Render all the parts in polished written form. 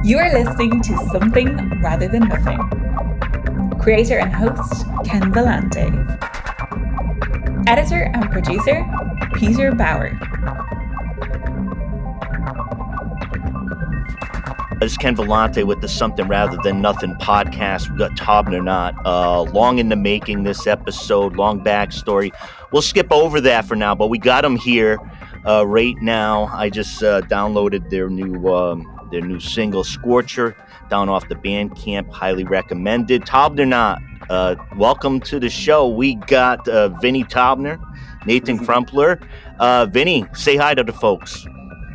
You are listening to Something Rather Than Nothing. Creator and host, Ken Vellante. Editor and producer, Peter Bauer. This is Ken Vellante with the Something Rather Than Nothing podcast. We've got Taubnernaut. Long in the making, this episode, long backstory. We'll skip over that for now, but we got them here right now. I just downloaded their new single, Scorcher, down off the Bandcamp. Highly recommended. Taubnernaut, welcome to the show. We got Vinny Taubner, Nathan Crumpler. Vinny, say hi to the folks.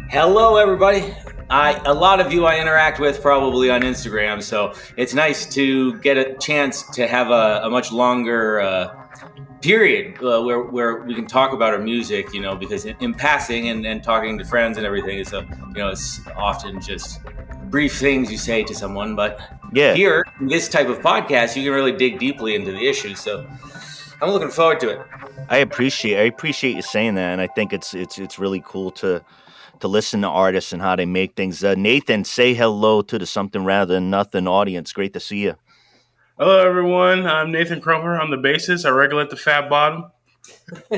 Hello, everybody. A lot of you I interact with probably on Instagram, so it's nice to get a chance to have a much longer period where we can talk about our music, because in passing and talking to friends and everything, it's often just brief things you say to someone, but here, in this type of podcast, you can really dig deeply into the issues, so I'm looking forward to it. I appreciate you saying that, and I think it's really cool to listen to artists and how they make things. Nathan, say hello to the Something Rather Than Nothing audience. Great to see you. Hello, everyone. I'm Nathan Crumpler. I'm the bassist. I regulate the fat bottom. All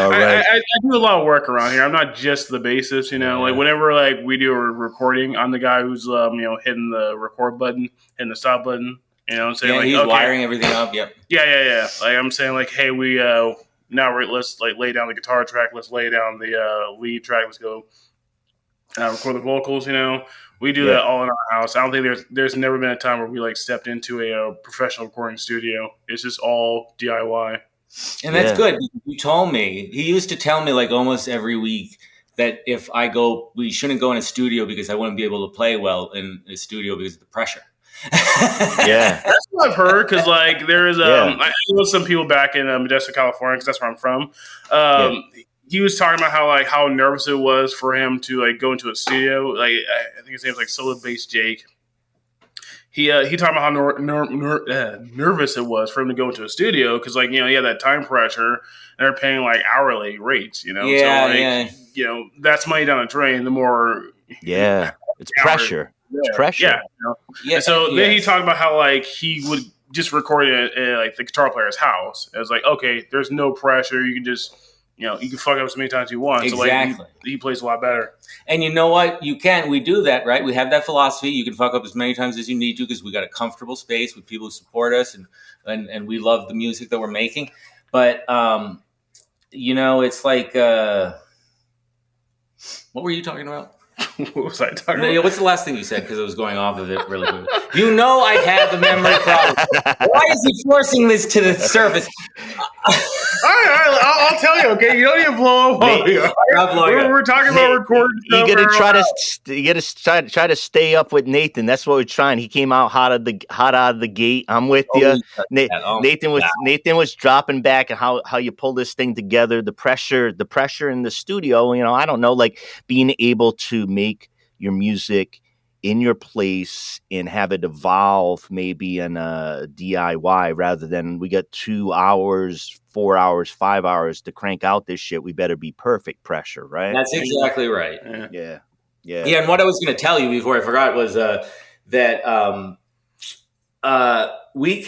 right. I do a lot of work around here. I'm not just the bassist, Like whenever we do a recording, I'm the guy who's hitting the record button, hitting the stop button. Saying he's wiring everything up. Yep. Yeah. Like I'm saying, hey, we now let's lay down the guitar track. Let's lay down the lead track. Let's go record the vocals. We do that all in our house. I don't think there's never been a time where we stepped into a professional recording studio. It's just all DIY. And that's good. You told me, he used to tell me almost every week that if I go, we shouldn't go in a studio because I wouldn't be able to play well in a studio because of the pressure. That's what I've heard, because there is I know some people back in Modesto, California, because that's where I'm from. He was talking about how nervous it was for him to go into a studio. I think his name's Solo Bass Jake. He talked about how nervous it was for him to go into a studio because he had that time pressure and they're paying hourly rates. That's money down the drain. The more it's pressure. It's pressure. Yeah. And so then he talked about how he would just record it at the guitar player's house. It was okay, there's no pressure. You can just you can fuck up as many times as you want. Exactly. So he plays a lot better. And you know what? You can. We do that, right? We have that philosophy. You can fuck up as many times as you need to because we got a comfortable space with people who support us and we love the music that we're making. But it's what were you talking about? What was I talking about? What's the last thing you said? Because it was going off of it really quickly. I have a memory problem. Why is he forcing this to the surface? All right, I'll tell you. Okay, you don't need to blow up. We're talking about recording. You gotta try to stay up with Nathan. That's what we're trying. He came out hot out of the gate. I'm with you. Nathan was dropping back and how you pull this thing together. The pressure in the studio. I don't know, being able to make your music in your place and have it evolve maybe in a DIY rather than we got 2 hours, 4 hours, 5 hours to crank out this shit. We better be perfect pressure, right? That's exactly right. Yeah. And what I was going to tell you before I forgot was that we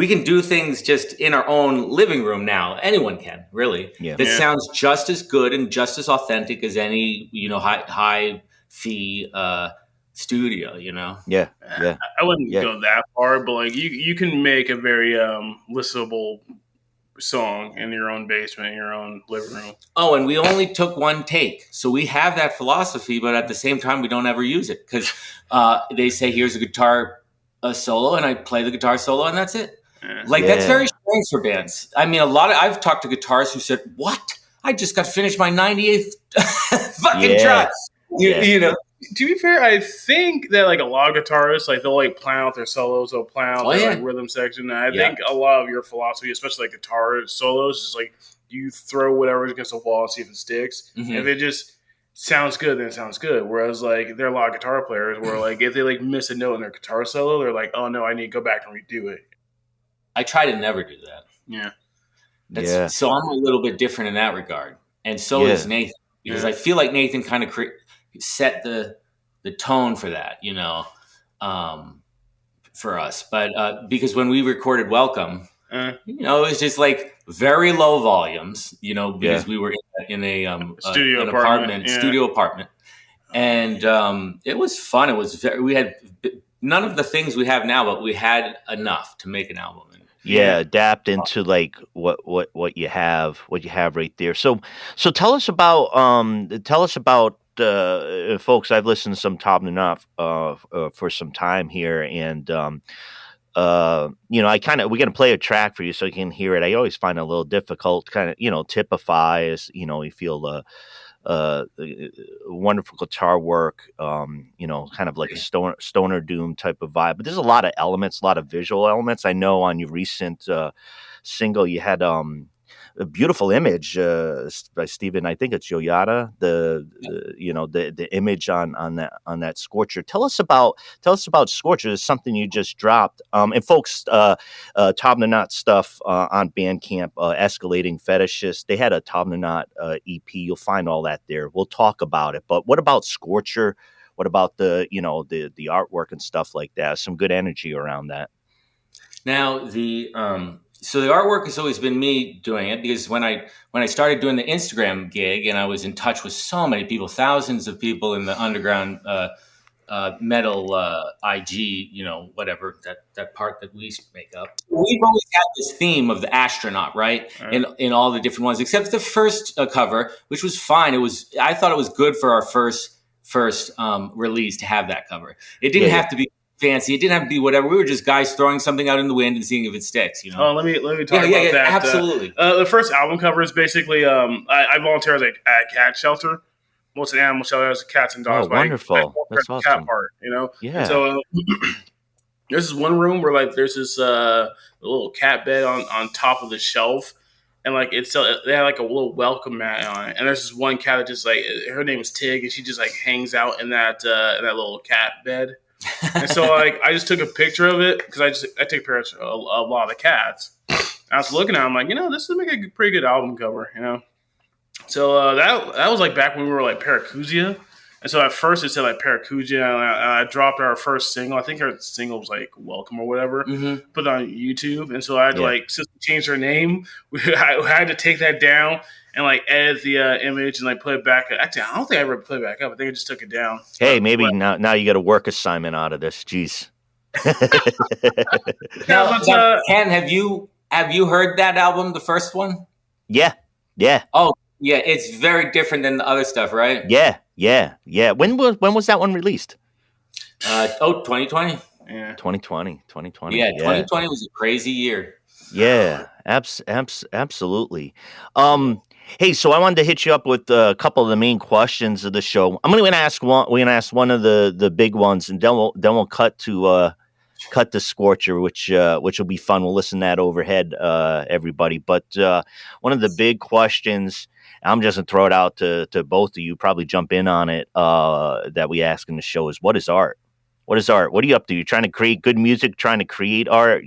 can do things just in our own living room now. Anyone can, really. That sounds just as good and just as authentic as any high fee studio. Yeah. I wouldn't go that far, but you can make a very listenable song in your own basement, in your own living room. Oh, and we only took one take, so we have that philosophy, but at the same time we don't ever use it because they say here's a guitar solo and I play the guitar solo and that's it. That's very strange for bands. I mean, I've talked to guitarists who said, what? I just got finished my 98th fucking try. To be fair, I think that a lot of guitarists they'll plan out their solos, they'll plan out their rhythm section. And I think a lot of your philosophy, especially guitar solos, is you throw whatever's against the wall and see if it sticks. Mm-hmm. If it just sounds good, then it sounds good. Whereas there are a lot of guitar players where if they miss a note in their guitar solo, they're oh no, I need to go back and redo it. I try to never do that. Yeah. So I'm a little bit different in that regard, and so is Nathan because I feel like Nathan kind of set the tone for that, for us. But because when we recorded Welcome, it was just like very low volumes, because we were in an studio apartment. And it was fun. It was we had none of the things we have now, but we had enough to make an album. Adapt into like what you have right there. So tell us about folks. I've listened to some Taubnernaut for some time here, and we're gonna play a track for you so you can hear it. I always find it a little difficult, kind of, typify as you feel wonderful guitar work, kind of like a stoner doom type of vibe. But there's a lot of elements, a lot of visual elements. I know on your recent single you had a beautiful image by Steven. I think it's Yoyada. The image on that Scorcher. Tell us about Scorcher. It's something you just dropped. And folks, Taubnernaut stuff on Bandcamp. Escalating Fetishist. They had a Taubnernaut EP. You'll find all that there. We'll talk about it. But what about Scorcher? What about the artwork and stuff like that? Some good energy around that. Now so the artwork has always been me doing it, because when I started doing the Instagram gig and I was in touch with so many people, thousands of people in the underground metal IG, whatever that part that we make up. We've always had this theme of the astronaut, right? In all the different ones, except the first cover, which was fine. I thought it was good for our first release to have that cover. It didn't have to be fancy. It didn't have to be whatever. We were just guys throwing something out in the wind and seeing if it sticks. Oh, let me talk about that. Absolutely. The first album cover is basically I volunteer at a cat shelter. Most of the animal shelter has cats and dogs. Oh, wonderful! That's awesome. Cat part, Yeah. And so there's this one room where there's this little cat bed on top of the shelf, and they had a little welcome mat on it. And there's this one cat that just her name is Tig, and she just hangs out in that little cat bed. And so I just took a picture of it because I take pictures of a lot of the cats. I was looking at it, I'm like, this would make a pretty good album cover, So that was back when we were Paracusia. And so at first it said Paracusia, and I dropped our first single. I think our single was Welcome or whatever. Mm-hmm. Put it on YouTube. And so I had to since we changed her name, I had to take that down and edit the image and put it back up. Actually, I don't think I ever put it back up. I think I just took it down. Hey, maybe now you got a work assignment out of this. Jeez. Ken, have you heard that album, the first one? Yeah. Oh, yeah. It's very different than the other stuff, right? Yeah. When was that one released? 2020. Yeah. 2020. Yeah, 2020 was a crazy year. Yeah, absolutely. Hey, so I wanted to hit you up with a couple of the main questions of the show. I'm going to ask one. We're going to ask one of the big ones, and then we'll cut to Scorcher, which will be fun. We'll listen to that overhead, everybody. But one of the big questions, I'm just going to throw it out to both of you. Probably jump in on it. That we ask in the show is, what is art? What is art? What are you up to? You're trying to create good music, trying to create art.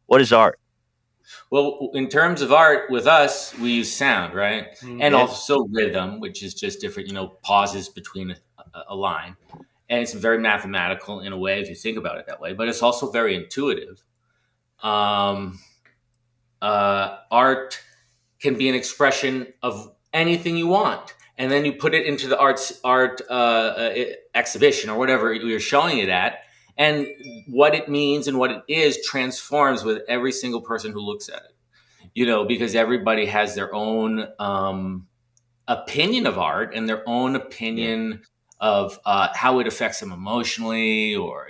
What is art? Well, in terms of art, with us, we use sound, right? Mm-hmm. And also rhythm, which is just different, pauses between a line. And it's very mathematical in a way, if you think about it that way. But it's also very intuitive. Art can be an expression of anything you want. And then you put it into the art exhibition or whatever you're showing it at. And what it means and what it is transforms with every single person who looks at it, because everybody has their own opinion of art and their own opinion of how it affects them emotionally or,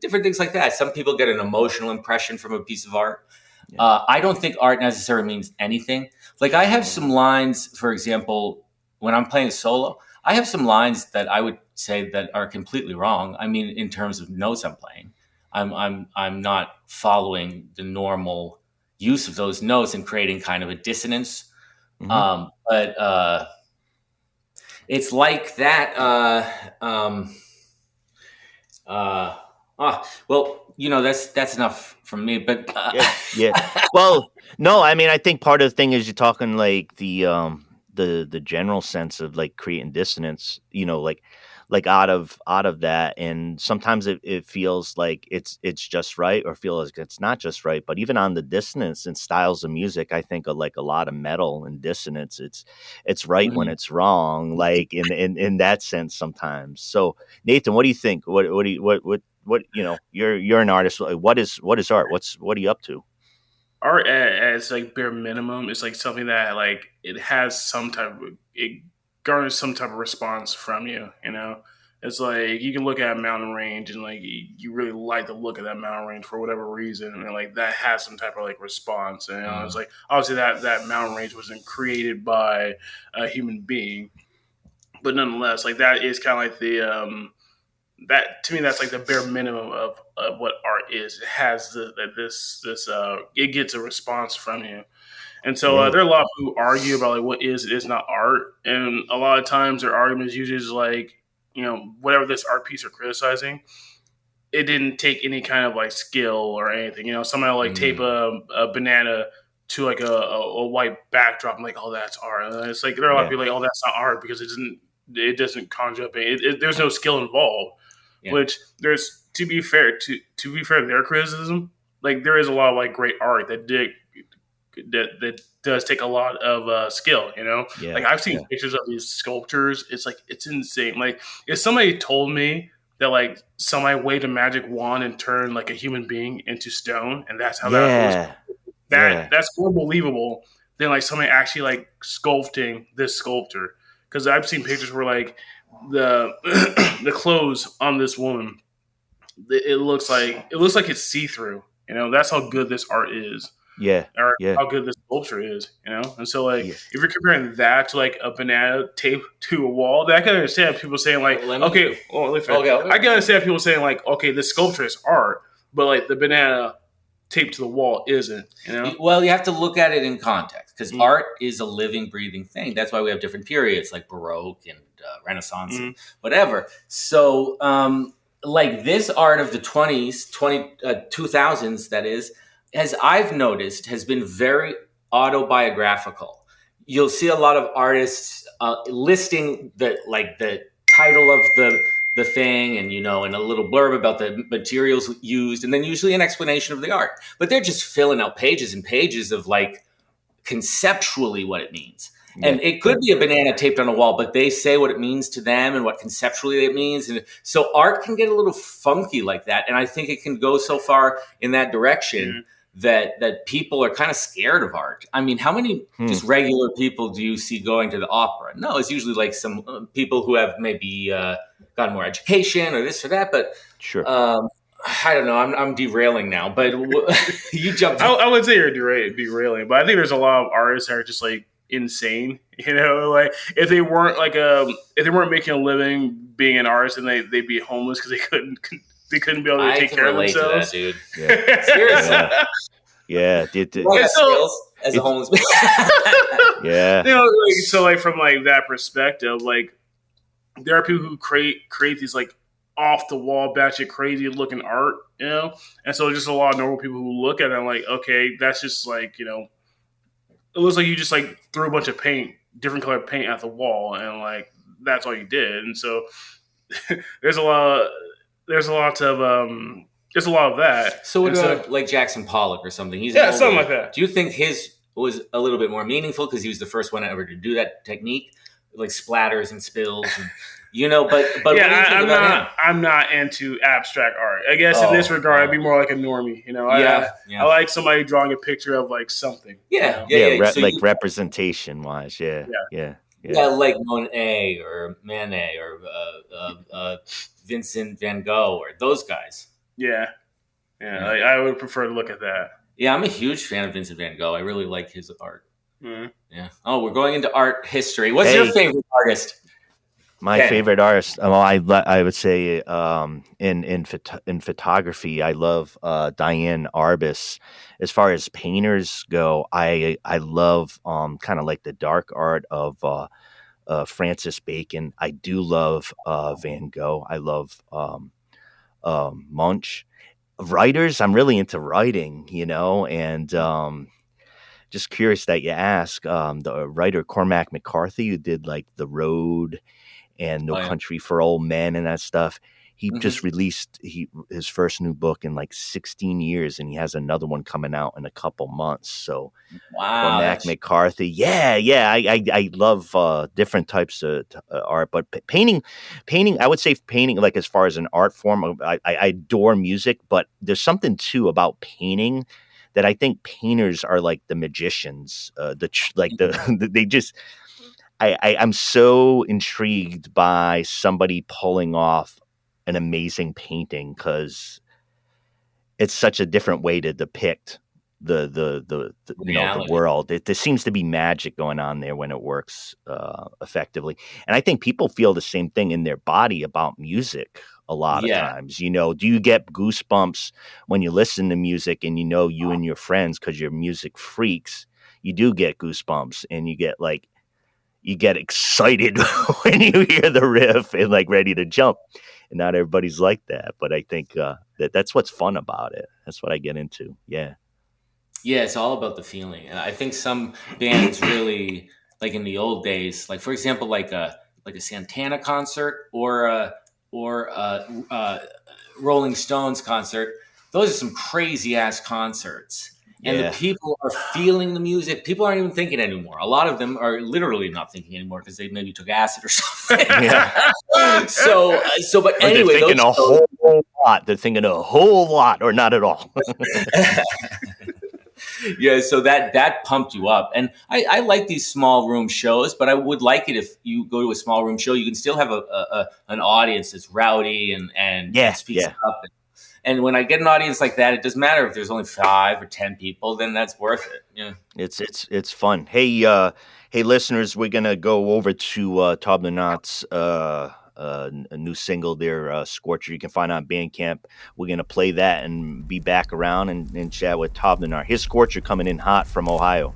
different things like that. Some people get an emotional impression from a piece of art. Yeah. I don't think art necessarily means anything. I have some lines, for example, when I'm playing solo, I have some lines that I would say that are completely wrong. I mean, in terms of notes I'm playing, I'm not following the normal use of those notes and creating kind of a dissonance. Mm-hmm. But it's like that. Well, that's enough from me. But yeah. Well, no, I mean, I think part of the thing is you're talking the the general sense of like creating dissonance, like out of that. And sometimes it feels like it's just right, or feels like it's not just right. But even on the dissonance and styles of music, I think of like a lot of metal and dissonance. It's right when it's wrong, like in that sense sometimes. So Nathan, what do you think? What you're an artist. What is art? What are you up to? Art as like bare minimum is like something that like it garners some type of response from you. It's like you can look at a mountain range and like you really like the look of that mountain range for whatever reason, and like that has some type of like response. And it's like obviously that mountain range wasn't created by a human being, but nonetheless, like that is kind of like the that to me that's like the bare minimum of what art is. It has it gets a response from you. And so there are a lot of people who argue about like what is not art, and a lot of times their argument is usually just like, whatever this art piece are criticizing, it didn't take any kind of like skill or anything. Somebody will like tape a banana to like a white backdrop and like, oh, that's art. And it's like there are a lot of people like, oh, that's not art because it doesn't conjure up. There's no skill involved. Yeah. Which there's to be fair to their criticism, like there is a lot of like great art that does take a lot of skill. Like I've seen pictures of these sculptures. It's insane. Like if somebody told me that like somebody waved a magic wand and turned like a human being into stone, and that's how that was, that's more believable than like somebody actually like sculpting this sculpture. Because I've seen pictures where like the clothes on this woman, it looks like it's see-through. That's how good this art is. Or how good this sculpture is. And so like if you're comparing that to like a banana taped to a wall, I can understand people saying like, I can understand people saying like, okay, this sculpture is art, but like the banana taped to the wall isn't. Well, you have to look at it in context, because art is a living, breathing thing. That's why we have different periods like Baroque and Renaissance and whatever. So like this art of the 2000s, that is, as I've noticed, has been very autobiographical. You'll see a lot of artists listing the title of the thing and, and a little blurb about the materials used, and then usually an explanation of the art. But they're just filling out pages and pages of like conceptually what it means. And it could be a banana taped on a wall, but they say what it means to them and what conceptually it means. And so art can get a little funky like that. And I think it can go so far in that direction that people are kind of scared of art. I mean, how many just regular people do you see going to the opera? No, it's usually like some people who have maybe gotten more education or this or that. But I don't know. I'm derailing now, but you jumped. I would say you're derailing, but I think there's a lot of artists that are just like insane. Like if they weren't making a living being an artist, and they'd be homeless because they couldn't be able to take care of themselves. To that, dude. Yeah. Seriously. So, as a homeless man. So like from like that perspective, like there are people who create these like off the wall, batshit crazy looking art, and so just a lot of normal people who look at it and like, okay, that's just like, it looks like you just like threw a bunch of different colored paint at the wall, and like that's all you did. And so there's a lot of that. So what about like Jackson Pollock or something? He's something like that. Do you think his was a little bit more meaningful because he was the first one ever to do that technique, like splatters and spills, and, but I'm not into abstract art. I guess in this regard, I'd be more like a normie. I like somebody drawing a picture of like something. Like representation wise, like Monet or Manet or Vincent Van Gogh or those guys. Like, I would prefer to look at that. Yeah, I'm a huge fan of Vincent Van Gogh. I really like his art. Yeah. Oh, we're going into art history. What's your favorite artist? My favorite artist, I would say in photography, I love Diane Arbus. As far as painters go, I love kind of like the dark art of Francis Bacon. I do love Van Gogh. I love Munch. Writers, I'm really into writing, and just curious that you ask. The writer Cormac McCarthy, who did like The Road and No Country for Old Men and that stuff, he just released his first new book in like 16 years, and he has another one coming out in a couple months. So, Cormac McCarthy, I love different types of art, but painting, I would say painting, like as far as an art form, I adore music, but there's something too about painting that I think painters are like the magicians. They just. I'm so intrigued by somebody pulling off an amazing painting, because it's such a different way to depict the world. There seems to be magic going on there when it works effectively. And I think people feel the same thing in their body about music a lot of times. You know, do you get goosebumps when you listen to music and you and your friends, because you're music freaks, you do get goosebumps and you get excited when you hear the riff and like ready to jump. And not everybody's like that, but I think that's what's fun about it. That's what I get into. Yeah. Yeah, it's all about the feeling. And I think some bands really, like in the old days, like for example, like a Santana concert or a Rolling Stones concert. Those are some crazy ass concerts. And the people are feeling the music. People aren't even thinking anymore. A lot of them are literally not thinking anymore because they maybe took acid or something. But anyway, they're thinking a whole lot. They're thinking a whole lot, or not at all. So that pumped you up. And I like these small room shows, but I would like it if you go to a small room show, you can still have an audience that's rowdy and speaks up. And when I get an audience like that, it doesn't matter if there's only 5 or 10 people, then that's worth it. Yeah. It's fun. Hey, listeners, we're going to go over to Taubnernaut's a new single there, Scorcher. You can find on Bandcamp. We're going to play that and be back around and chat with Taubnernaut. Here's Scorcher coming in hot from Ohio.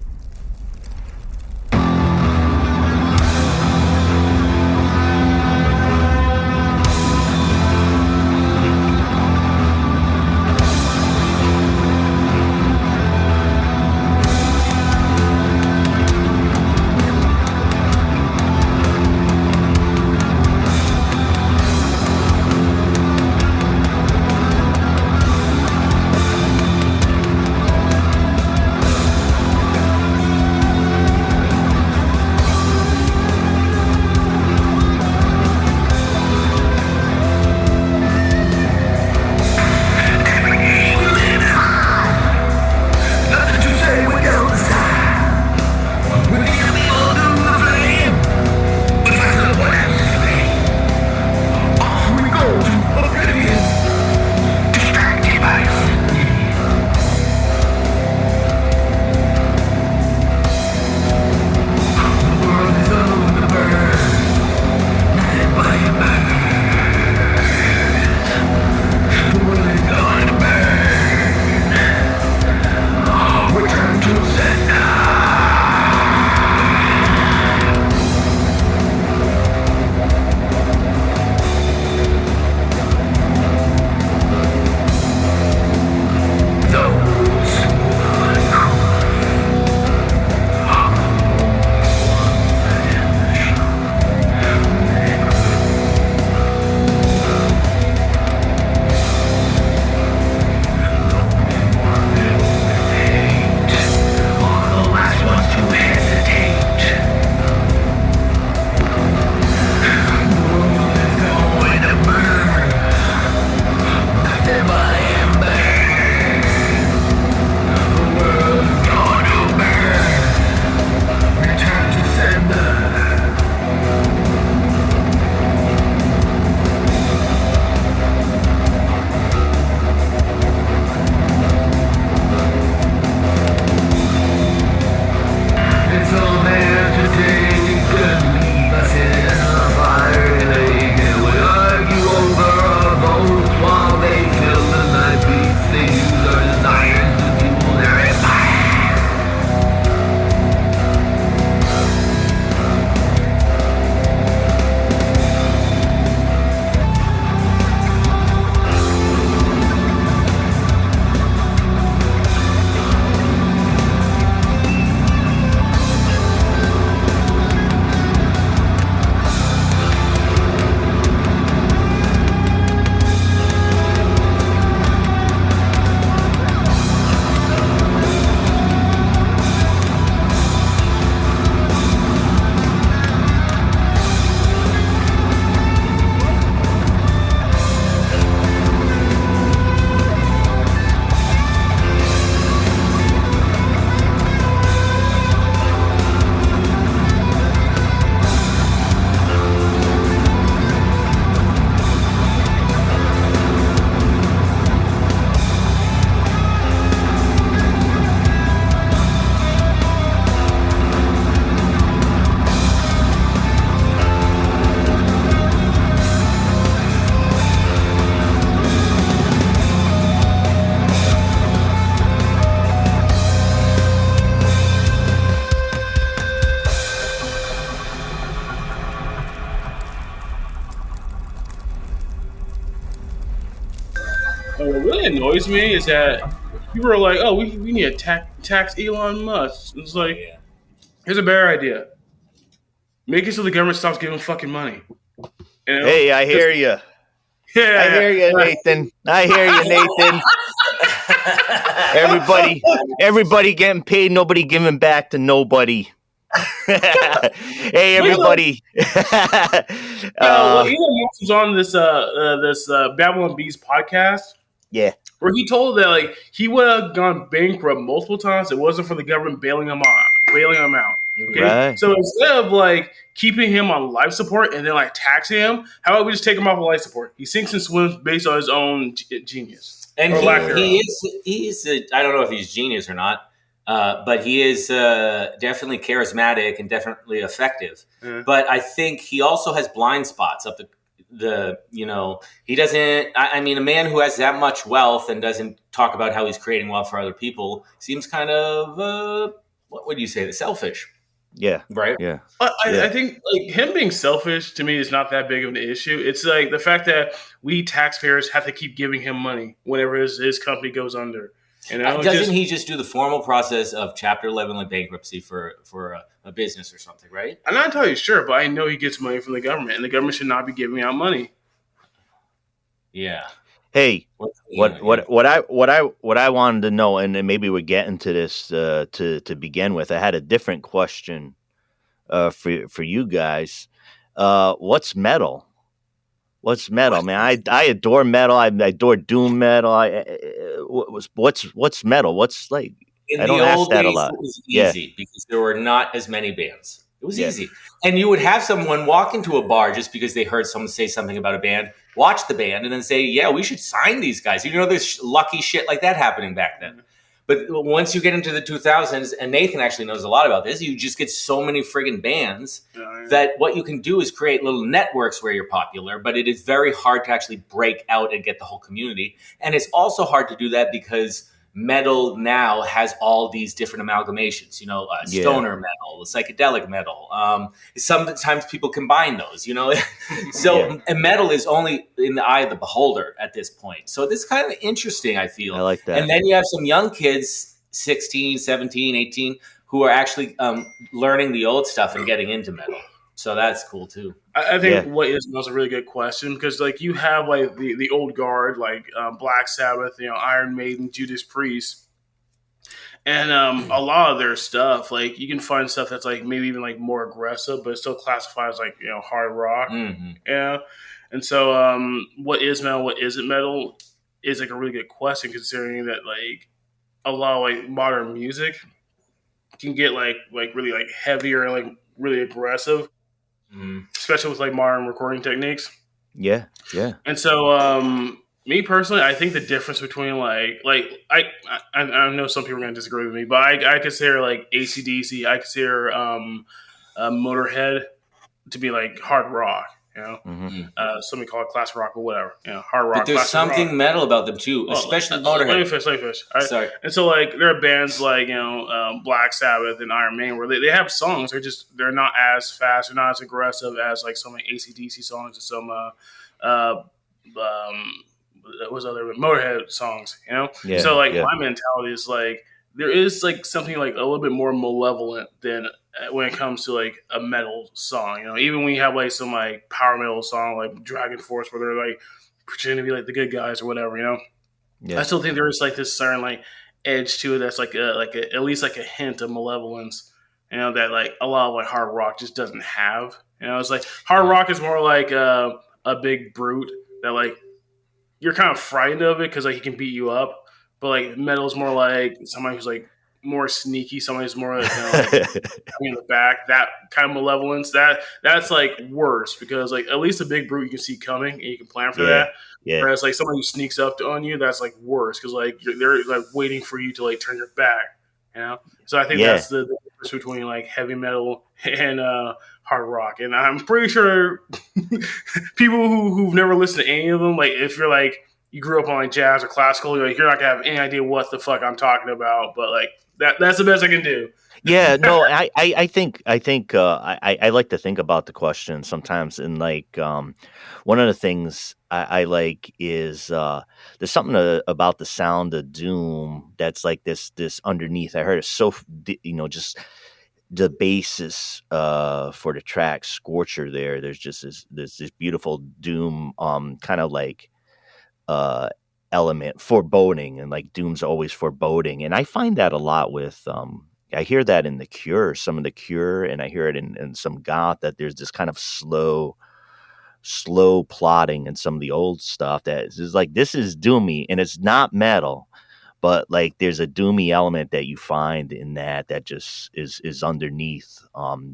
what really annoys me is that people are like, "Oh, we need to tax Elon Musk." It's like, here's a better idea: make it so the government stops giving fucking money. You know? Hey, I hear you. Yeah, I hear you, Nathan. I hear you, Nathan. Everybody getting paid, nobody giving back to nobody. Hey, everybody. Elon Musk was on this Babylon Bees podcast. Yeah. Where he told that like he would have gone bankrupt multiple times. It wasn't for the government bailing him out. Okay, right. So instead of like keeping him on life support and then like taxing him, how about we just take him off of life support? He sinks and swims based on his own genius. And he's I don't know if he's genius or not, but he is definitely charismatic and definitely effective. Mm. But I think he also has blind spots up he doesn't, I mean, a man who has that much wealth and doesn't talk about how he's creating wealth for other people seems kind of, what would you say, selfish. Yeah. Right? Yeah. I think like him being selfish to me is not that big of an issue. It's like the fact that we taxpayers have to keep giving him money whenever his company goes under. You know? Doesn't he just do the formal process of Chapter 11 like bankruptcy for a business or something, right? I'm not entirely sure, but I know he gets money from the government, and the government should not be giving out money. Yeah. Hey, what I wanted to know, and maybe we're getting to this to begin with. I had a different question for you guys. What's metal? What's metal, man? I adore metal. I adore doom metal. What's metal? What's like? In the old days, it was easy because there were not as many bands. It was easy, and you would have someone walk into a bar just because they heard someone say something about a band, watch the band, and then say, "Yeah, we should sign these guys." You know, there's lucky shit like that happening back then. But once you get into the 2000s, and Nathan actually knows a lot about this, you just get so many friggin' bands that what you can do is create little networks where you're popular, but it is very hard to actually break out and get the whole community. And it's also hard to do that because metal now has all these different amalgamations, stoner metal, psychedelic metal. Sometimes people combine those, So and metal is only in the eye of the beholder at this point. So this is kind of interesting, I feel. I like that. And then you have some young kids, 16, 17, 18, who are actually learning the old stuff and getting into metal. So that's cool too. I think what is a really good question because like you have like the old guard like Black Sabbath, Iron Maiden, Judas Priest, and a lot of their stuff like you can find stuff that's like maybe even like more aggressive, but it still classifies like hard rock. Mm-hmm. Yeah, and so what is metal? What isn't metal? Is like a really good question considering that like a lot of like modern music can get like really like heavier and like really aggressive. Especially with like modern recording techniques. Yeah. And so, me personally, I think the difference between like I know some people are going to disagree with me, but I consider like AC/DC, I consider Motorhead to be like hard rock. Somebody call it classic rock or whatever. Hard rock. But there's something rock. Metal about them too, especially Motorhead. Let me finish. Right? Sorry. And so like there are bands like Black Sabbath and Iron Maiden where they have songs. They're not as fast, they're not as aggressive as like some like AC/DC songs and some what's other Motorhead songs. So like my mentality is like there is like something like a little bit more malevolent than when it comes to like a metal song, even when you have like some like power metal song like Dragon Force where they're like pretending to be like the good guys or whatever, I still think there is like this certain like edge to it that's like at least like a hint of malevolence, that like a lot of like hard rock just doesn't have. It's like hard rock is more like a big brute that like you're kind of frightened of it because like he can beat you up. But like metal is more like somebody who's like more sneaky, somebody who's more like, in the back. That kind of malevolence, that's like worse because like at least a big brute you can see coming and you can plan for that. Yeah. Whereas like somebody who sneaks up on you, that's like worse because like they're like waiting for you to like turn your back. So I think that's the difference between like heavy metal and hard rock. And I'm pretty sure people who've never listened to any of them, like if you're like you grew up on like jazz or classical, you're not gonna have any idea what the fuck I'm talking about. But like That's the best I can do. Yeah, no, I think I like to think about the question sometimes, and like one of the things I like is there's something about the sound of doom that's like this underneath. I heard it so just the basis for the track Scorcher there. There's just this beautiful doom kind of like element, foreboding, and like doom's always foreboding, and I find that a lot with I hear that in The Cure, some of The Cure, and I hear it in some goth, that there's this kind of slow plotting in some of the old stuff that is like, this is doomy, and it's not metal, but like there's a doomy element that you find in that just is underneath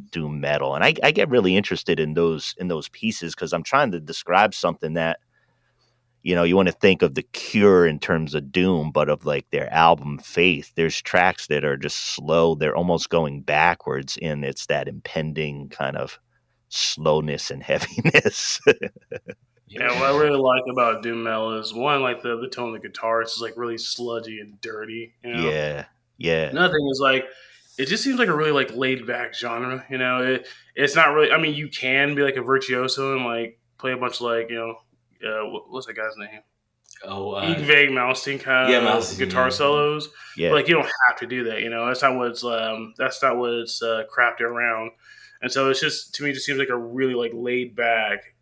doom metal, and I get really interested in those pieces because I'm trying to describe something that, you know, you want to think of The Cure in terms of doom, but of like their album Faith, there's tracks that are just slow. They're almost going backwards, and it's that impending kind of slowness and heaviness. Yeah, what I really like about doom metal is one, like the tone of the guitar. It's just like really sludgy and dirty. You know? Yeah. Another thing is like, it just seems like a really like laid back genre. You know, it's not really. I mean, you can be like a virtuoso and like play a bunch of like, you know. What's that guy's name? Yngwie Malmsteen kind of guitar solos. Yeah, but like you don't have to do that. You know, that's not what it's crafted around. And so it's just, to me, it just seems like a really like laid back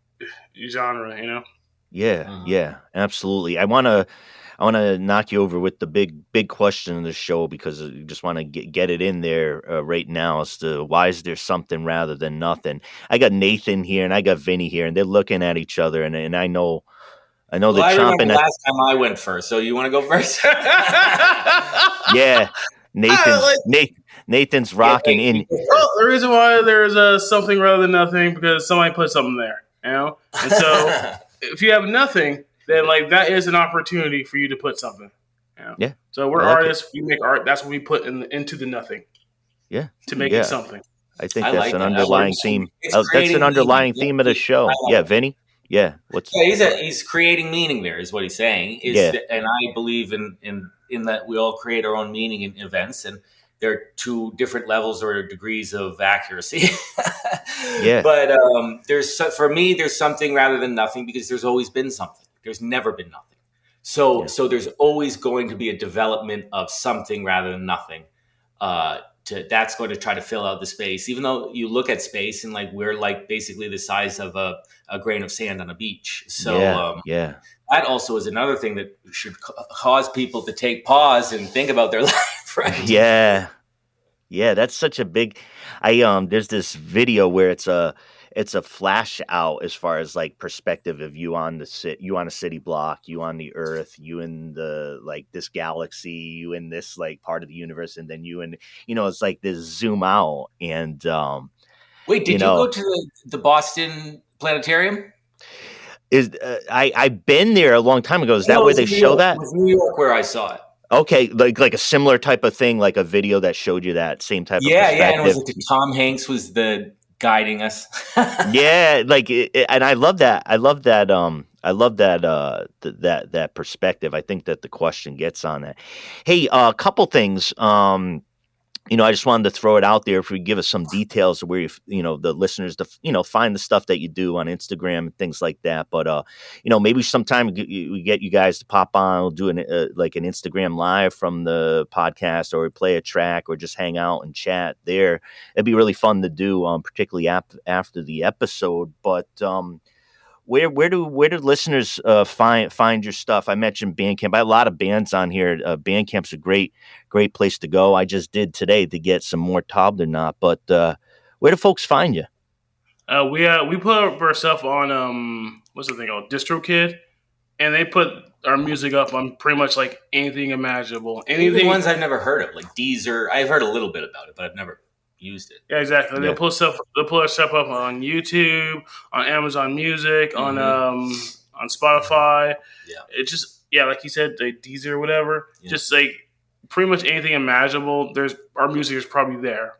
genre. You know? Yeah, absolutely. I want to knock you over with the big question of the show, because I just want to get it in there right now as to why is there something rather than nothing. I got Nathan here and I got Vinny here, and they're looking at each other, and I know they're chomping. Last time I went first, so you want to go first? Yeah, Nathan's rocking in. Well, the reason why there's something rather than nothing, because somebody put something there, you know. And so if you have nothing, then like that is an opportunity for you to put something. You know? Yeah. So we're artists. We make art. That's what we put into the nothing. Yeah. To make it something. I think that's an underlying theme. That's an underlying theme of the show. Yeah, Vinny. Yeah. He's creating meaning there, is what he's saying. And I believe in that we all create our own meaning in events, and there are two different levels or degrees of accuracy. Yeah. But for me, there's something rather than nothing, because there's always been something. There's never been nothing. So there's always going to be a development of something rather than nothing. That's going to try to fill out the space, even though you look at space and like we're like basically the size of a grain of sand on a beach. So that also is another thing that should cause people to take pause and think about their life, right? Yeah, that's such a big. There's this video where it's a flash out as far as like perspective of you on a city block, you on the earth, you in the like this galaxy, you in this like part of the universe, and then you in, you know, it's like this zoom out. And wait, did you go to the Boston Planetarium? I've been there a long time ago. Is that where they show that? It was New York where I saw it. Okay, like a similar type of thing, like a video that showed you that same type of perspective. Yeah, and it was like Tom Hanks was the guiding us. Yeah, like, and I love that. I love that that perspective. I think that the question gets on that. Hey, a couple things. I just wanted to throw it out there. If we give us some details of where the listeners to find the stuff that you do on Instagram and things like that. But maybe sometime we get you guys to pop on. We'll do an Instagram live from the podcast, or we play a track, or just hang out and chat there. It'd be really fun to do, particularly after the episode. But where do listeners find your stuff? I mentioned Bandcamp. I have a lot of bands on here. Bandcamp's a great place to go. I just did today to get some more Taubnernaut. But where do folks find you? We put our stuff on what's the thing called, DistroKid, and they put our music up on pretty much like anything imaginable. Even ones I've never heard of, like Deezer. I've heard a little bit about it, but I've never used it. Yeah, exactly. They'll put our stuff up on YouTube, on Amazon Music, on Spotify. Yeah. It just, like you said, like Deezer or whatever. Yeah. Just like pretty much anything imaginable. Our music is probably there.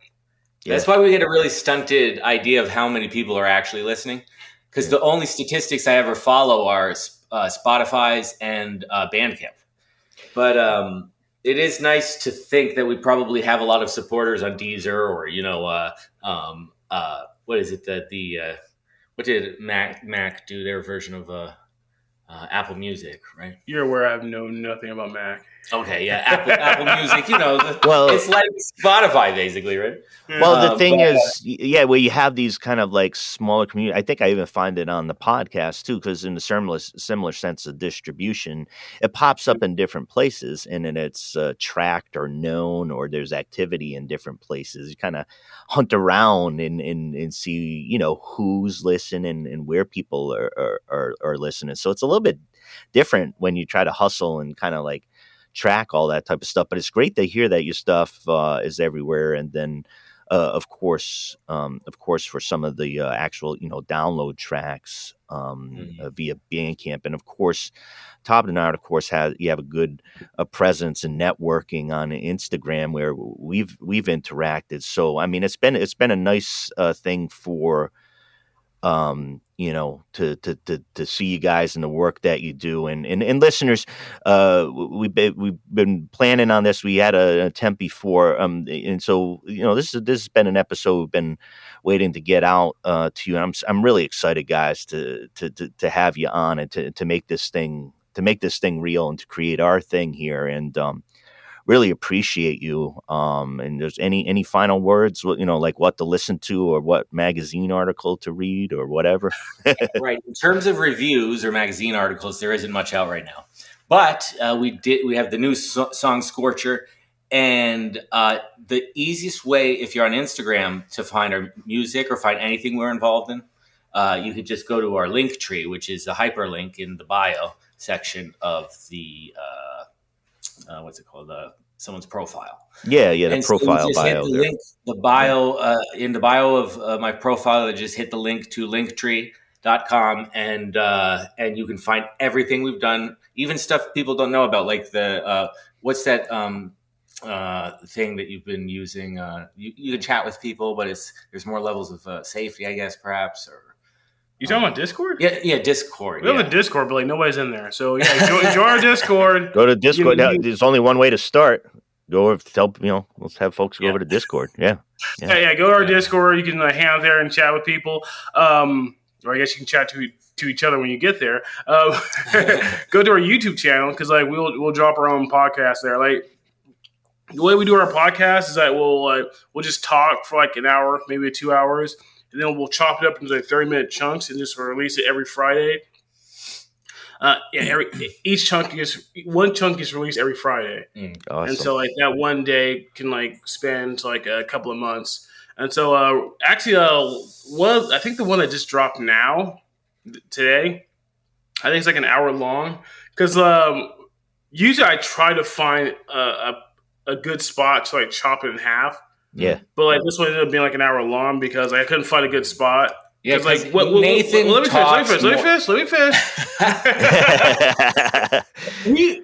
Yeah. That's why we get a really stunted idea of how many people are actually listening. Because the only statistics I ever follow are Spotify's and Bandcamp. But it is nice to think that we probably have a lot of supporters on Deezer or what is it what did Mac do their version of Apple Music, right? You're aware I know nothing about Mac. Okay, yeah, Apple Music, it's like Spotify basically, right? Well, the thing is, where you have these kind of like smaller community, I think I even find it on the podcast too, because in the similar sense of distribution, it pops up in different places, and then it's tracked or known, or there's activity in different places. You kind of hunt around and see, who's listening and where people are listening. So it's a little bit different when you try to hustle and kind of like track all that type of stuff, but it's great to hear that your stuff is everywhere. And then of course for some of the actual download tracks via Bandcamp, and of course Taubnernaut of course you have a good presence and networking on Instagram where we've interacted. So I mean it's been a nice thing for to see you guys and the work that you do, and listeners, we've been planning on this. We had an attempt before, and so this has been an episode we've been waiting to get out to you. And I'm really excited, guys, to have you on and to make this thing real and to create our thing here, and really appreciate you. And there's any final words, like what to listen to or what magazine article to read or whatever. Right. In terms of reviews or magazine articles, there isn't much out right now, but we have the new song Scorcher, and the easiest way, if you're on Instagram, to find our music or find anything we're involved in, you could just go to our link tree, which is the hyperlink in the bio section of the what's it called? Someone's profile. Yeah, the and profile so bio. In the bio of my profile, I just hit the link to linktree.com, and you can find everything we've done, even stuff people don't know about, like the what's that thing that you've been using? You can chat with people, but there's more levels of safety, I guess, perhaps, or. You talking about Discord? Yeah, Discord. We have a Discord, but like nobody's in there. So yeah, join our Discord. Go to Discord. There's only one way to start. Go over, let's have folks go over to Discord. Yeah. Go to our Discord. You can hang out there and chat with people. Or I guess you can chat to each other when you get there. Go to our YouTube channel, because like we'll drop our own podcast there. Like the way we do our podcast is that we'll just talk for like an hour, maybe 2 hours. And then we'll chop it up into like 30-minute chunks and just release it every Friday. One chunk is released every Friday. Awesome. And so like that one day can like span to like a couple of months. And so actually I think the one that just dropped now today, I think it's like an hour long, because usually I try to find a good spot to like chop it in half. Yeah, but like this one ended up being like an hour long because I couldn't find a good spot. Yeah, like Nathan. Let me finish. we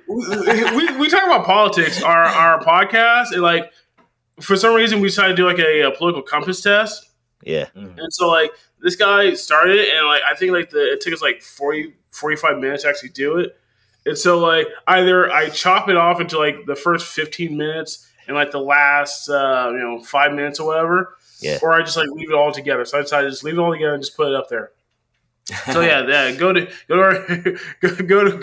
talk about politics our podcast, and like for some reason we decided to do like a political compass test. Yeah, and so like this guy started it, and like I think like it took us like 45 minutes to actually do it. And so like either I chop it off into like the first 15 minutes. And like the last 5 minutes or whatever, or I just like leave it all together. So I decided to just leave it all together and just put it up there. So go to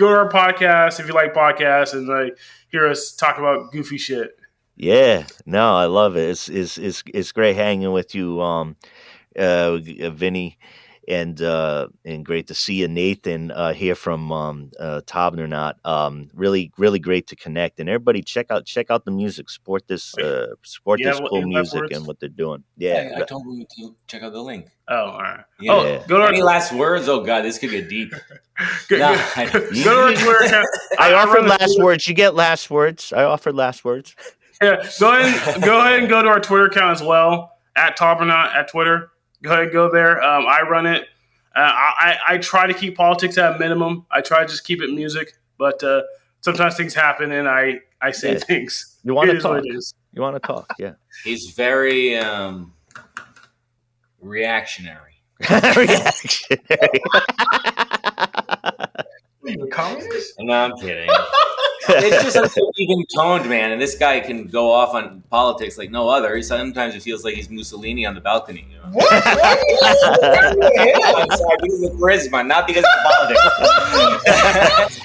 our podcast if you like podcasts and like hear us talk about goofy shit. Yeah, no, I love it. It's great hanging with you, Vinny, and great to see you, Nathan, here from Taubnernaut. Really great to connect, and everybody check out the music, support this cool music and what they're doing. Yeah, I told you to check out the link. Oh, all right. Yeah. Go to any last words? Oh God, this could get deep. Go to our Twitter account. I offered last words. You get last words. I offered last words. Yeah, go ahead and go to our Twitter account as well, at Taubnernaut at Twitter. Go ahead and go there. I run it. I try to keep politics at a minimum. I try to just keep it music, but sometimes things happen and I say things. You want to talk? You want to talk? Yeah. He's very reactionary. Reactionary. Are you a communist? No, I'm kidding. It's just like so even toned, man. And this guy can go off on politics like no other. Sometimes it feels like he's Mussolini on the balcony. You know? What? I'm sorry, because of charisma, not because of politics.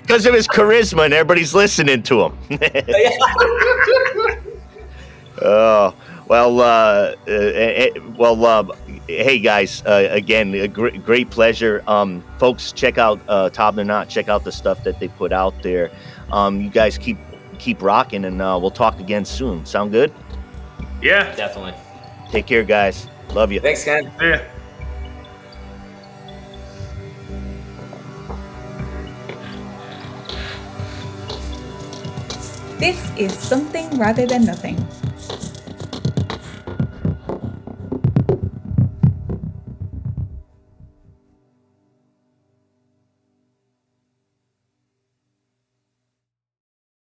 Because of his charisma, and everybody's listening to him. Oh, well, hey guys, again, a great pleasure. Folks, check out Taubnernaut. Check out the stuff that they put out there. You guys keep rocking, and we'll talk again soon. Sound good? Yeah, Definitely. Take care, guys. Love you. Thanks, Ken. yeah. This is Something Rather Than Nothing.